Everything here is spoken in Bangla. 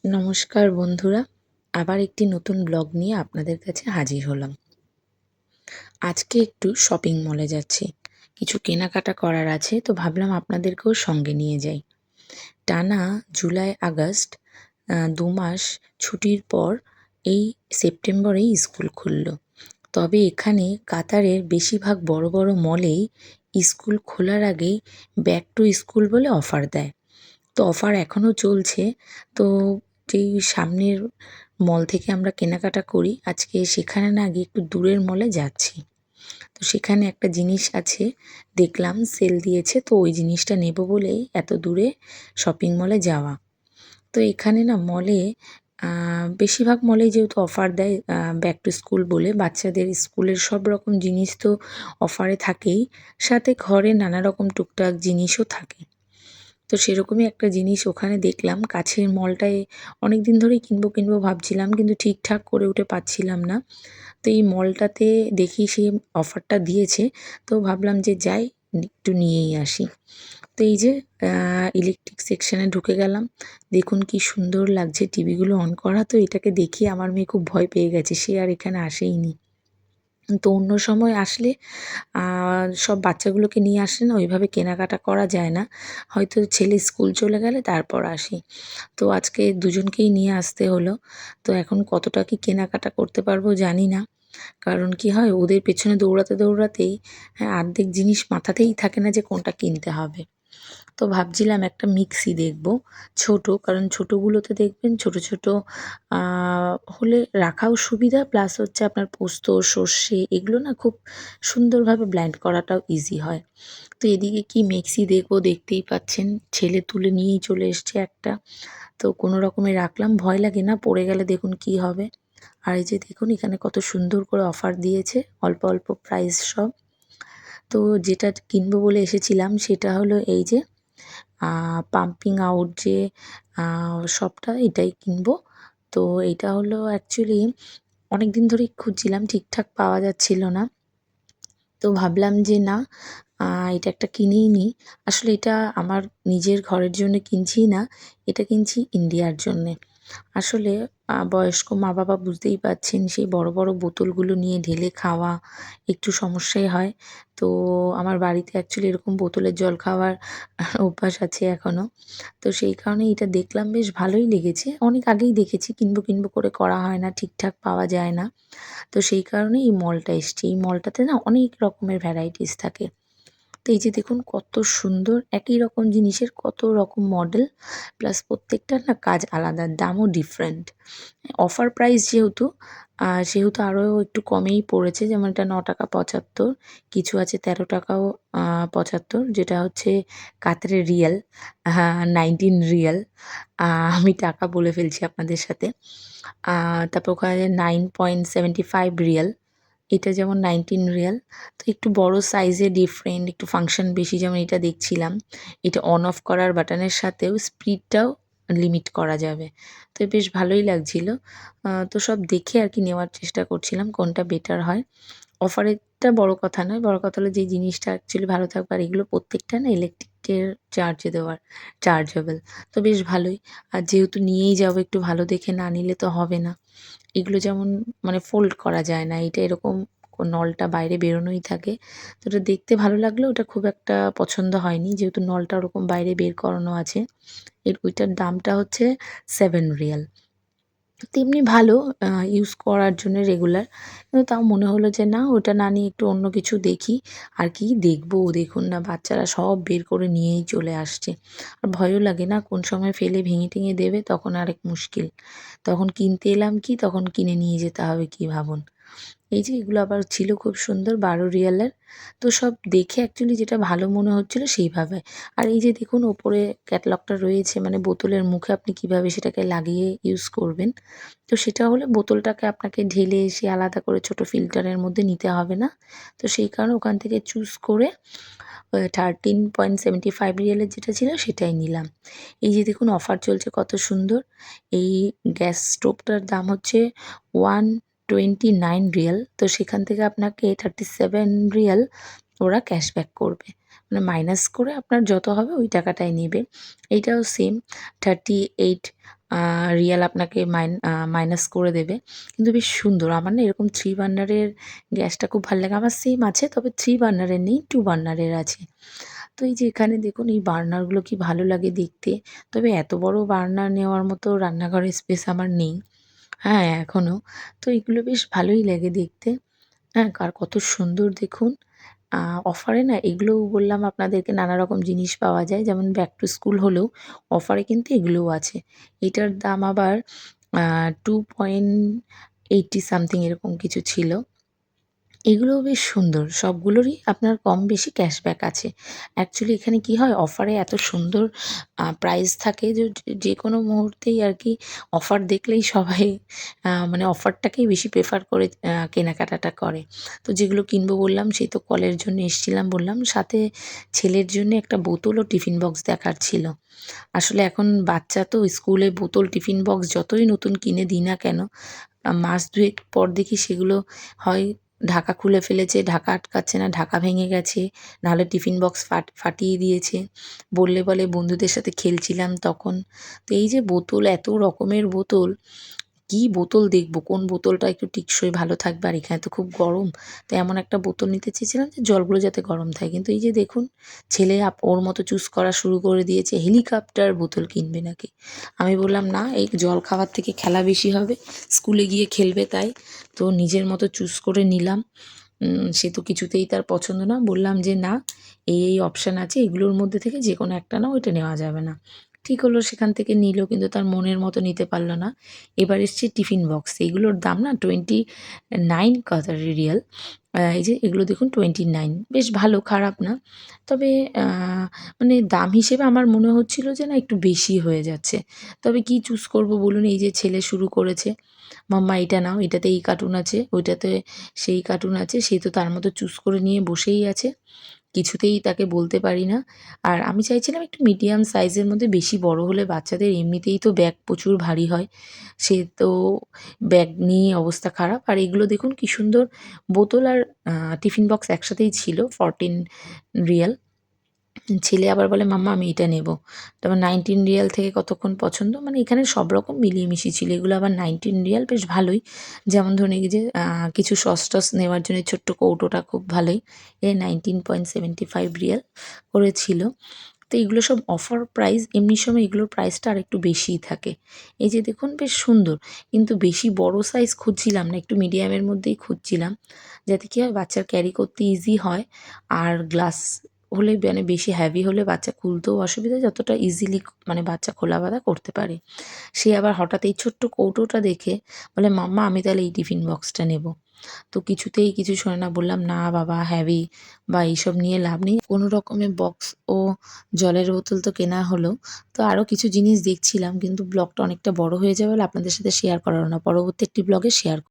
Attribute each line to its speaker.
Speaker 1: নমস্কার বন্ধুরা, আবার একটি নতুন ব্লগ নিয়ে আপনাদের কাছে হাজির হলাম। আজকে একটু শপিং মলে যাচ্ছি। কিছু কেনাকাটা করার আছে, তো ভাবলাম আপনাদেরকেও সঙ্গে নিয়ে যাই। টানা জুলাই আগস্ট ২ মাস ছুটির পর এই সেপ্টেম্বরেই স্কুল খুলল। তবে এখানে কাতারের বেশিরভাগ বড় বড় মলেই স্কুল খোলার আগেই ব্যাক টু স্কুল বলে অফার দেয়। তো অফার এখনও চলছে। তো যেই সামনের মল থেকে আমরা কেনাকাটা করি, আজকে সেখানে না গিয়ে একটু দূরের মলে যাচ্ছি। তো সেখানে একটা জিনিস আছে, দেখলাম সেল দিয়েছে, তো ওই জিনিসটা নেব বলেই এত দূরে শপিং মলে যাওয়া। তো এখানে না মলে বেশিরভাগ মলেই যেহেতু অফার দেয় ব্যাক টু স্কুল বলে, বাচ্চাদের স্কুলের সব রকম জিনিস তো অফারে থাকেই, সাথে ঘরে নানা রকম টুকটাক জিনিসও থাকে। তো সেরকমই একটা জিনিস ওখানে দেখলাম, কাছের মলটায় অনেকদিন ধরেই কিনবো ভাবছিলাম, কিন্তু ঠিকঠাক করে উঠে পাচ্ছিলাম না। তো এই মলটাতে দেখি সে অফারটা দিয়েছে, তো ভাবলাম যে যাই, একটু নিয়েই আসি। তো এই যে ইলেকট্রিক সেকশানে ঢুকে গেলাম। দেখুন কি সুন্দর লাগছে, টিভিগুলো অন করা, তো এটাকে দেখে আমার মেয়ে খুব ভয় পেয়ে গেছে, সে আর এখানে আসেইনি। তো অন্য সময় আসলে আ সব বাচ্চাগুলোকে নিয়ে আসলে না ওইভাবে কেনাকাটা করা যায় না। হয়তো ছেলে স্কুল চলে গেলে তারপর আসি। তো আজকে দুজনকেই নিয়ে আসতে হলো। তো এখন কতটা কি কেনাকাটা করতে পারবো জানি না। কারণ কি হয়, ওদের পেছনে দৌড়াতেই হ্যাঁ, অর্ধেক জিনিস মাথাতেই থাকে না যে কোনটা কিনতে হবে। তো ভাবছিলাম একটা মিক্সি দেখবো, ছোট, কারণ ছোটগুলোতে দেখবেন ছোট ছোট আ হলে রাখাও সুবিধা, প্লাস হচ্ছে আপনার পোস্ত, সর্ষে এগুলো না খুব সুন্দরভাবে ব্লেন্ড করাটাও ইজি হয়। তো এদিকে কি মিক্সি দেখবো, দেখতেই পাচ্ছেন ছেলে তুলে নিয়েই চলে এসছে একটা। তো কোনো রকমে রাখলাম, ভয় লাগে না পড়ে গেলে দেখুন কি হবে। আর এই যে দেখুন এখানে কত সুন্দর করে অফার দিয়েছে, অল্প অল্প প্রাইস সব। তো যেটা কিনবো বলে এসেছিলাম সেটা হলো এই যে পাম্পিং আউট যে শপটা, এটাই কিনবো। তো এটা হলো অ্যাকচুয়ালি অনেকদিন ধরেই খুঁজছিলাম, ঠিকঠাক পাওয়া যাচ্ছিল না। তো ভাবলাম যে না, এটা একটা কিনেই নিই। আসলে এটা আমার নিজের ঘরের জন্য কিনছিই না, এটা কিনছি ইন্ডিয়ার জন্যে। আসলে বয়স্ক মা-বাবা বুঝতেই পারছেন, সেই বড় বড় বোতলগুলো নিয়ে ঢেলে খাওয়া একটু সমস্যাই হয়। তো আমার বাড়িতে অ্যাকচুয়ালি এরকম বোতলের জল খাওয়ার অভ্যাস আছে এখনো। তো সেই কারণে এটা দেখলাম, বেশ ভালোই লেগেছে। অনেক আগেই দেখেছি, কিনবো করে করা হয় না, ঠিকঠাক পাওয়া যায় না। তো সেই কারণেই এই মলটা এসছি। এই মলটাতে না অনেক রকমের ভ্যারাইটিস থাকে। তো এই যে দেখুন কত সুন্দর, একই রকম জিনিসের কত রকম মডেল, প্লাস প্রত্যেকটার না কাজ আলাদা, দামও ডিফারেন্ট। অফার প্রাইস যেহেতু সেহেতু আরও একটু কমেই পড়েছে, যেমন এটা ৳৯.৭৫, কিছু আছে ৳১৩ ৭৫, যেটা হচ্ছে কাতারের রিয়াল, 19 রিয়াল। আ আমি টাকা বলে ফেলছি আপনাদের সাথে। আ তারপর ওখানে 9.75 রিয়াল। এটা যেমন 19 রিয়াল। তো একটু বড় সাইজে ডিফারেন্ট, একটু ফাংশন বেশি, যেমন এটা দেখছিলাম। এটা অন অফ করার বাটনের সাথেও স্পিডটাও লিমিট করা যাবে। তো বেশ ভালোই লাগছিল। তো সব দেখে আরকি নেওয়ার চেষ্টা করছিলাম কোনটা বেটার হয়। অফারেরটা বড় কথা নয়। বড় কথা হলো যে জিনিসটা অ্যাকচুয়ালি ভালো থাকবে, আর এগুলো প্রত্যেকটা না ইলেকট্রিকের চার্জে দেওয়ার, চার্জেবল। তো বেশ ভালোই। আর যেহেতু নিয়েই যাবো, একটু ভালো দেখে না নিলে তো হবে না। এগুলো যেমন মানে ফোল্ড করা যায় না। এটা এরকম নলটা বাইরে বেরোনোই থাকে। তো ওটা দেখতে ভালো লাগলেও ওটা খুব একটা পছন্দ হয়নি। যেহেতু নলটা ওরকম বাইরে বের করানো আছে। ওইটার দামটা হচ্ছে 7 রিয়াল। তো এমনি ভালো, ইউজ করার জন্য রেগুলার। কিন্তু তাও মনে হলো যে না, ওটা না নিয়ে একটু অন্য কিছু দেখি। আর কি দেখবো, দেখুন না বাচ্চারা সব বের করে নিয়েই চলে আসছে। আর ভয়ও লাগে না, কোন সময় ফেলে ভেঙে-টেঙে দেবে, তখন আরেক মুশকিল। তখন কিনতে এলাম কি, তখন কিনে নিয়ে যেতে হবে কি ভাবুন। এই যে এগুলো আবার ছিল খুব সুন্দর ১২ রিয়ালের। তো সব দেখে অ্যাকচুয়ালি যেটা ভালো মনে হচ্ছিল সেইভাবে। আর এই যে দেখুন ওপরে ক্যাটালগটা রয়েছে, মানে বোতলের মুখে আপনি কিভাবে সেটাকে লাগিয়ে ইউজ করবেন। তো সেটা হলে বোতলটাকে আপনাকে ঢেলে এসে আলাদা করে ছোট ফিল্টারের মধ্যে নিতে হবে না। তো সেই কারণে ওখান থেকে চুজ করে 13.75 রিয়ালের যেটা ছিল সেটাই নিলাম। এই যে দেখুন অফার চলছে কত সুন্দর। এই গ্যাস স্টোভটার দাম হচ্ছে 129 রিয়াল। তো সেখান থেকে আপনাকে 37 রিয়াল ওরা ক্যাশব্যাক করবে। মানে মাইনাস করে আপনার যত হবে ওই টাকাটাই নেবে। এইটাও সেম 38 রিয়াল আপনাকে মাইনাস করে দেবে। কিন্তু বেশ সুন্দর। আমার না এরকম 3 বার্নারের গ্যাসটা খুব ভাল লাগে। আমার সেম আছে, তবে 3 বার্নারের নেই, 2 বার্নারের আছে। তো এই যে এখানে দেখুন এই বার্নারগুলো কি ভালো লাগে দেখতে। তবে এত বড় বার্নার নেওয়ার মতো রান্নাঘরের স্পেস আমার নেই। হ্যাঁ, এখনো। তো এগুলো বেশ ভালোই লাগে দেখতে। হ্যাঁ, আর কত সুন্দর দেখুন। আ অফারে না এগুলোও বললাম আপনাদেরকে নানা রকম জিনিস পাওয়া যায়। যেমন ব্যাক টু স্কুল হলেও অফারে কিন্তু এগুলোও আছে। এটার দাম আবার আ 2.80 সামথিং এরকম কিছু ছিল। এগুলোও বেশ সুন্দর। সবগুলোরই আপনার কম বেশি ক্যাশব্যাক আছে। অ্যাকচুয়ালি এখানে কি হয় অফারে এত সুন্দর প্রাইস থাকে যে যেকোনো মুহূর্তেই আরকি অফার দেখলেই সবাই মানে অফারটাকেই বেশি প্রেফার করে কেনাকাটাটা করে। তো যেগুলো কিনবো বললাম সেই তো কলের জন্য এসছিলাম বললাম। সাথে ছেলের জন্যে একটা বোতল ও টিফিন বক্স দেখার ছিল। আসলে এখন বাচ্চা তো স্কুলে বোতল, টিফিন বক্স যতই নতুন কিনে দিই না কেন, মাস ২ এক পর দেখি সেগুলো হয় ঢাকা খুলে ফেলেছে, ঢাকা আটকাচ্ছে না, ঢাকা ভেঙে গেছে, নাহলে টিফিন বক্স ফাটিয়ে দিয়েছে। বললে বলে বন্ধুদের সাথে খেলছিলাম তখন। তো এই যে বোতল, এত রকমের বোতল, কি বোতল দেখব, কোন বোতলটা একটু টেকসই ভালো থাকবে, আর এখানে তো খুব গরম। তো এমন একটা বোতল নিতে চেয়েছিলাম যে জলগুলো যাতে গরম থাকে। কিন্তু এই যে দেখুন ছেলে ওর মতো চুজ করা শুরু করে দিয়েছে, হেলিকপ্টার বোতল কিনবে নাকি। আমি বললাম, "না, এই জল খাওয়ার থেকে খেলা বেশি হবে। স্কুলে গিয়ে খেলবে তাই।" তো নিজের মতো চুজ করে নিলাম। সে তো কিছুতেই তার পছন্দ না। বললাম যে, "না, এই অপশান আছে। এগুলোর মধ্যে থেকে যেকোনো একটা নাও, এটা নেওয়া যাবে না।" ঠিক হলো, সেখান থেকে নিল, কিন্তু তার মনের মতো নিতে পারল না। এবার এসছে টিফিন বক্স। এগুলোর দাম না 29 কাতারি রিয়াল। এই যে এগুলো দেখুন 29, বেশ ভালো, খারাপ না। তবে আ মানে দাম হিসেবে আমার মনে হচ্ছিল যে না একটু বেশি হয়ে যাচ্ছে। তবে কি চুজ করব বলুন? এই যে ছেলে শুরু করেছে, "মাম্মা এটা নাও, এটাতে এই কার্টুন আছে, ওইটাতে সেই কার্টুন আছে।" সে তো তার মতো চুজ করে নিয়ে বসেই আছে। কিছুতেই তাকে বলতে পারি না। আর আমি চাইছিলাম একটু মিডিয়াম সাইজের মধ্যে, বেশি বড় হলে বাচ্চাদের এমনিতেই তো ব্যাগ প্রচুর ভারী হয়। সে তো ব্যাগ নিয়ে অবস্থা খারাপ। আর এগুলো দেখুন কি সুন্দর বোতল আর আ টিফিন বক্স একসাথেই ছিল, 14 রিয়াল। ছেলে আবার বলে, "মাম্মা আমি এটা নেবো।" তারপর 19 রিয়াল থেকে কতক্ষণ পছন্দ, মানে এখানে সব রকম মিলিয়ে মিশিয়ে ছিল। এগুলো আবার 19 রিয়াল, বেশ ভালোই। যেমন ধরুন এই যে কিছু সস-টস নেওয়ার জন্য ছোট্ট কৌটোটা খুব ভালোই। 19.75 রিয়াল করে ছিল। তো এগুলো সব অফার প্রাইস। এমনি সময় এগুলোর প্রাইসটা আরেকটু বেশিই থাকে। এই যে দেখুন বেশ সুন্দর। কিন্তু বেশি বড় সাইজ খুঁজছিলাম না, একটু মিডিয়ামের মধ্যেই খুঁজছিলাম। যাতে কি হয় বাচ্চার ক্যারি করতে ইজি হয়। আর গ্লাস হলে মানে বেশি হেভি হলে বাচ্চা খুলতেও অসুবিধা, যতটা ইজিলি মানে বাচ্চা খোলা-বাঁধা করতে পারে। সে আবার হঠাৎ এই ছোট্ট কৌটোটা দেখে বলে, "মাম্মা আমি তাহলে এই টিফিন বক্সটা নেবো।" তো কিছুতেই কিছু শোনে না। বললাম, "না বাবা, হেভি বা এইসব নিয়ে লাভ নেই।" কোনো রকমে বক্স ও জলের বোতল তো কেনা হলো। তো আরও কিছু জিনিস দেখছিলাম, কিন্তু ব্লগটা অনেকটা বড় হয়ে যাবে বলে আপনাদের সাথে শেয়ার করা হলো না। পরবর্তী একটি ব্লগে শেয়ার